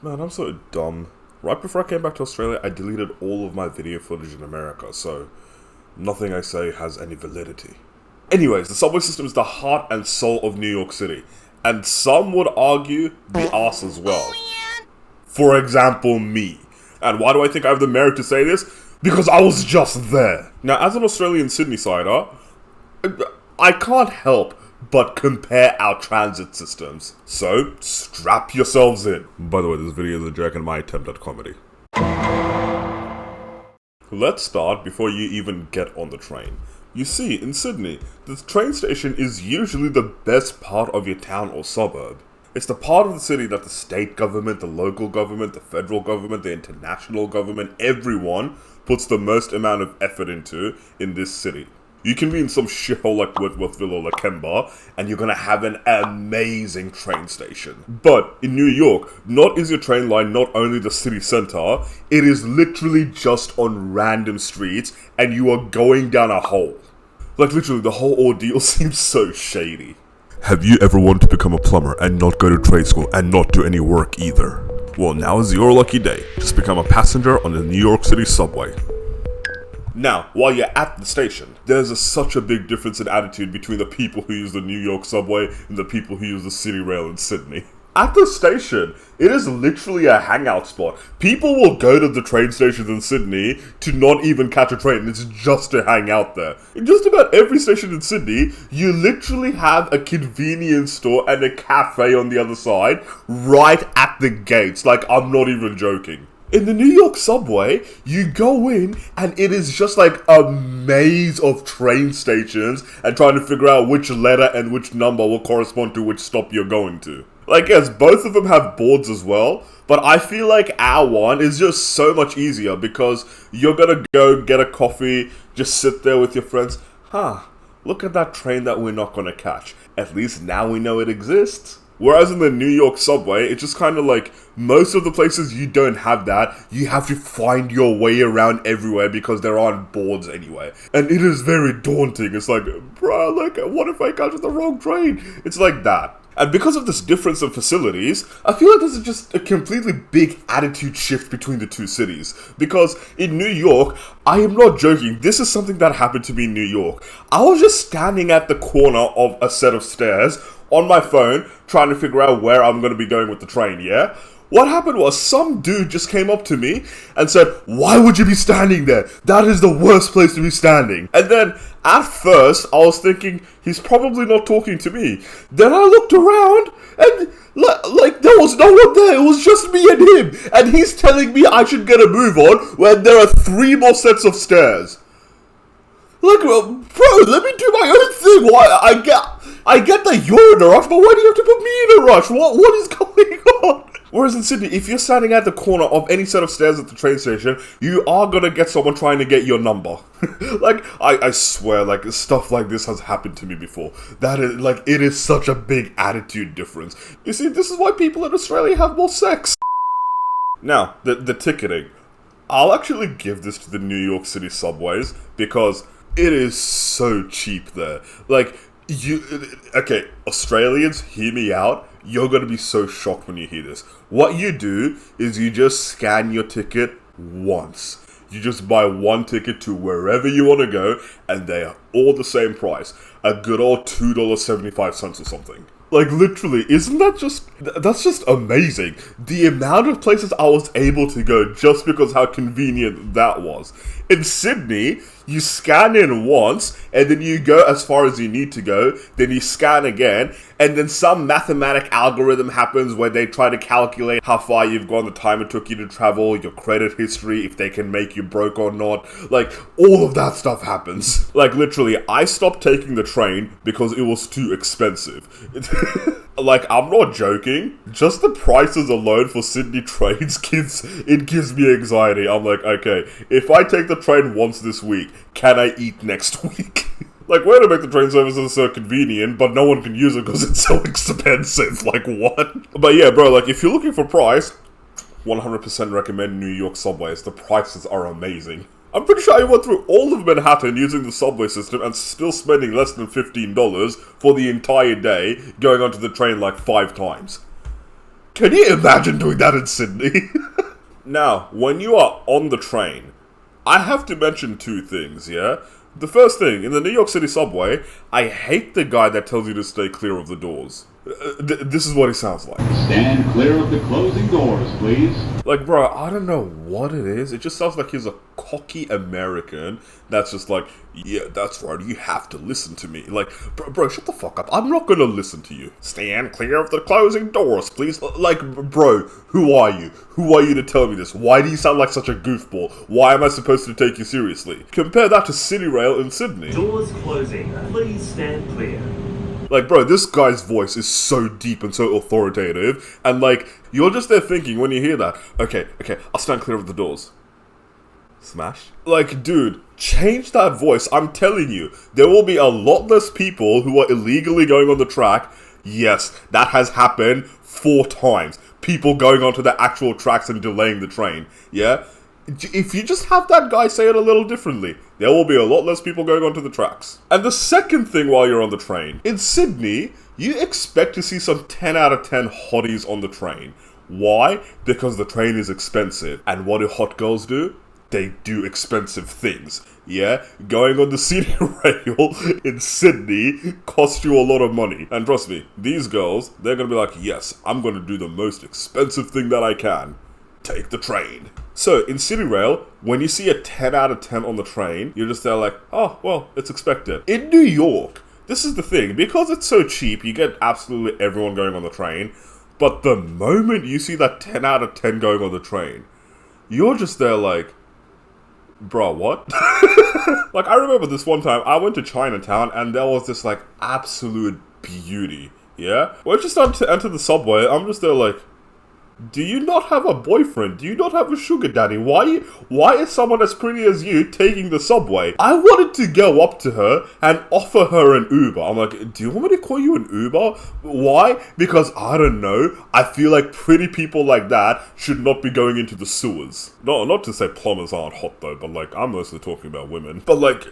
Man, I'm so dumb. Right before I came back to Australia, I deleted all of my video footage in America, so nothing I say has any validity. Anyways, the subway system is the heart and soul of New York City, and some would argue the arse as well. For example, me. And why do I think I have the merit to say this? Because I was just there. Now, as an Australian Sydney-sider, I can't help but compare our transit systems. So, strap yourselves in. By the way, this video is a joke and my attempt at comedy. Let's start before you even get on the train. You see, in Sydney, the train station is usually the best part of your town or suburb. It's the part of the city that the state government, the local government, the federal government, the international government, everyone puts the most amount of effort into in this city. You can be in some shithole like Whitworthville or Lakemba, and you're gonna have an amazing train station. But in New York, not is your train line not only the city center, it is literally just on random streets, and you are going down a hole. Like literally, the whole ordeal seems so shady. Have you ever wanted to become a plumber and not go to trade school and not do any work either? Well, now is your lucky day. Just become a passenger on the New York City subway. Now, while you're at the station, there's such a big difference in attitude between the people who use the New York subway and the people who use the City Rail in Sydney. At the station, it is literally a hangout spot. People will go to the train stations in Sydney to not even catch a train. It's just to hang out there. In just about every station in Sydney, you literally have a convenience store and a cafe on the other side, right at the gates. Like, I'm not even joking. In the New York subway, you go in and it is just like a maze of train stations and trying to figure out which letter and which number will correspond to which stop you're going to. Like, yes, both of them have boards as well, but I feel like our one is just so much easier because you're gonna go get a coffee, just sit there with your friends. Look at that train that we're not gonna catch. At least now we know it exists. Whereas in the New York subway, it's just kind of like, most of the places you don't have that, you have to find your way around everywhere because there aren't boards anywhere. And it is very daunting. It's like, bruh, like, what if I catch the wrong train? It's like that. And because of this difference in facilities, I feel like there's just a completely big attitude shift between the two cities. Because in New York, I am not joking, this is something that happened to me in New York. I was just standing at the corner of a set of stairs on my phone, trying to figure out where I'm going to be going with the train, yeah? What happened was some dude just came up to me and said, "Why would you be standing there? That is the worst place to be standing." And then, at first, I was thinking, he's probably not talking to me. Then I looked around, and like there was no one there. It was just me and him. And he's telling me I should get a move on when there are 3 more sets of stairs. Like, well, bro, let me do my own thing. Why? I get that you're in a rush, but why do you have to put me in a rush? What is going on? Whereas in Sydney, if you're standing at the corner of any set of stairs at the train station, you are gonna get someone trying to get your number. Like, I swear, like, stuff like this has happened to me before. That is, like, it is such a big attitude difference. You see, this is why people in Australia have more sex. Now, the ticketing. I'll actually give this to the New York City subways because it is so cheap there. Like, okay, Australians, hear me out. You're gonna be so shocked when you hear this. What you do is you just scan your ticket once. You just buy one ticket to wherever you want to go, and they are all the same price. A good old $2.75 or something. Like, literally, that's just amazing. The amount of places I was able to go just because how convenient that was. In Sydney, you scan in once, and then you go as far as you need to go, then you scan again, and then some mathematic algorithm happens where they try to calculate how far you've gone, the time it took you to travel, your credit history, if they can make you broke or not. Like, all of that stuff happens. Like, literally, I stopped taking the train because it was too expensive. Like, I'm not joking. Just the prices alone for Sydney trains gives me anxiety. I'm like, okay, if I take the train once this week, can I eat next week? Like, way to make the train services so convenient, but no one can use it because it's so expensive. Like, what? But yeah, bro, like, if you're looking for price, 100% recommend New York subways. The prices are amazing. I'm pretty sure I went through all of Manhattan using the subway system and still spending less than $15 for the entire day, going onto the train like 5 times. Can you imagine doing that in Sydney? Now, when you are on the train, I have to mention two things, yeah? The first thing, in the New York City subway, I hate the guy that tells you to stay clear of the doors. This is what he sounds like. Stand clear of the closing doors, please. Like, bro, I don't know what it is. It just sounds like he's a cocky American that's just like, yeah, that's right, you have to listen to me. Like, bro, shut the fuck up. I'm not gonna listen to you. Stand clear of the closing doors, please. Like, bro, who are you? Who are you to tell me this? Why do you sound like such a goofball? Why am I supposed to take you seriously? Compare that to City Rail in Sydney. Doors closing. Please stand clear. Like, bro, this guy's voice is so deep and so authoritative, and like, you're just there thinking when you hear that, okay, I'll stand clear of the doors. Smash. Like, dude, change that voice. I'm telling you, there will be a lot less people who are illegally going on the track. Yes, that has happened 4 times. People going onto the actual tracks and delaying the train, yeah? If you just have that guy say it a little differently, there will be a lot less people going onto the tracks. And the second thing while you're on the train, in Sydney, you expect to see some 10 out of 10 hotties on the train. Why? Because the train is expensive. And what do hot girls do? They do expensive things. Yeah? Going on the City Rail in Sydney costs you a lot of money. And trust me, these girls, they're gonna be like, yes, I'm gonna do the most expensive thing that I can. Take the train. So, in City Rail, when you see a 10 out of 10 on the train, you're just there like, oh, well, it's expected. In New York, this is the thing, because it's so cheap, you get absolutely everyone going on the train, but the moment you see that 10 out of 10 going on the train, you're just there like, bruh, what? Like, I remember this one time, I went to Chinatown, and there was this, like, absolute beauty, yeah? When she started to enter the subway, I'm just there like, do you not have a boyfriend? Do you not have a sugar daddy? Why is someone as pretty as you taking the subway? I wanted to go up to her and offer her an Uber. I'm like, do you want me to call you an Uber? Why? Because, I don't know, I feel like pretty people like that should not be going into the sewers. Not to say plumbers aren't hot though, but like, I'm mostly talking about women. But like,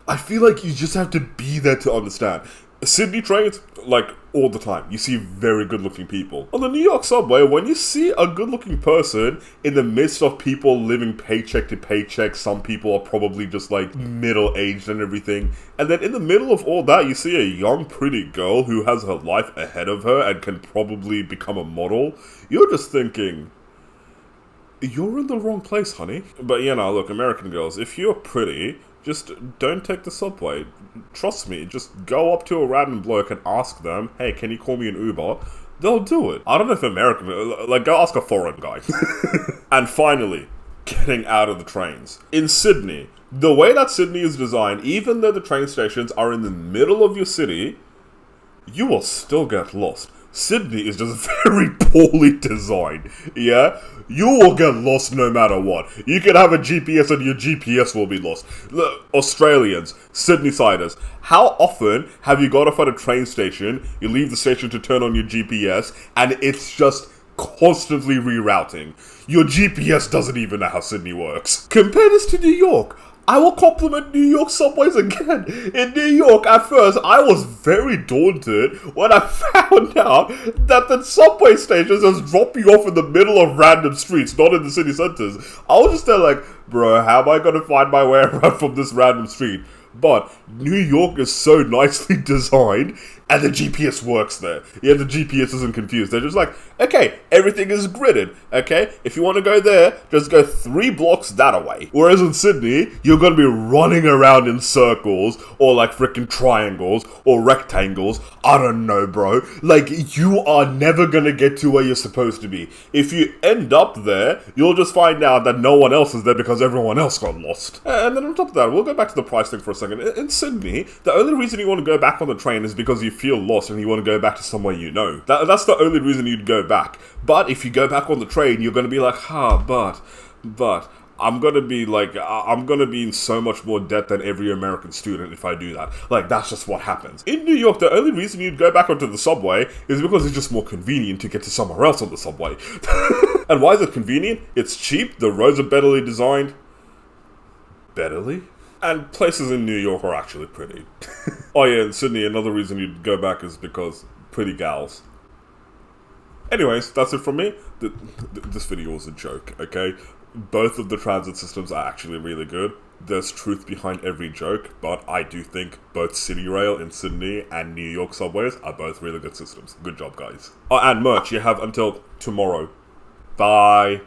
I feel like you just have to be there to understand. Sydney trains, like, all the time, you see very good-looking people. On the New York subway, when you see a good-looking person in the midst of people living paycheck to paycheck, some people are probably just, like, middle-aged and everything, and then in the middle of all that, you see a young, pretty girl who has her life ahead of her and can probably become a model, you're just thinking, you're in the wrong place, honey. But, you know, look, American girls, if you're pretty, just don't take the subway. Trust me, just go up to a random bloke and ask them, hey, can you call me an Uber? They'll do it. I don't know if American, like, go ask a foreign guy. And finally, getting out of the trains. In Sydney, the way that Sydney is designed, even though the train stations are in the middle of your city, you will still get lost. Sydney is just very poorly designed, yeah? You will get lost no matter what. You can have a GPS and your GPS will be lost. Look, Australians, Sydney-siders, how often have you got off at a train station, you leave the station to turn on your GPS, and it's just constantly rerouting? Your GPS doesn't even know how Sydney works. Compare this to New York. I will compliment New York subways again. In New York, at first, I was very daunted when I found out that the subway stations just drop you off in the middle of random streets, not in the city centers. I was just there like, bro, how am I going to find my way around from this random street? But New York is so nicely designed, and the GPS works there. Yeah, the GPS isn't confused. They're just like, okay, everything is gridded, okay? If you want to go there, just go 3 blocks that away. Whereas in Sydney, you're going to be running around in circles, or like freaking triangles, or rectangles. I don't know, bro. Like, you are never going to get to where you're supposed to be. If you end up there, you'll just find out that no one else is there because everyone else got lost. And then on top of that, we'll go back to the price thing for a second. In Sydney, the only reason you want to go back on the train is because you feel lost and you want to go back to somewhere you know. That's the only reason you'd go back. But if you go back on the train, you're going to be like, but I'm going to be like, I'm going to be in so much more debt than every American student if I do that. Like, that's just what happens. In New York, the only reason you'd go back onto the subway is because it's just more convenient to get to somewhere else on the subway. And why is it convenient? It's cheap, the roads are betterly designed. Betterly? And places in New York are actually pretty. Oh yeah, in Sydney, another reason you'd go back is because pretty gals. Anyways, that's it from me. This video was a joke, okay? Both of the transit systems are actually really good. There's truth behind every joke, but I do think both City Rail in Sydney and New York subways are both really good systems. Good job, guys. Oh, and merch, you have until tomorrow. Bye.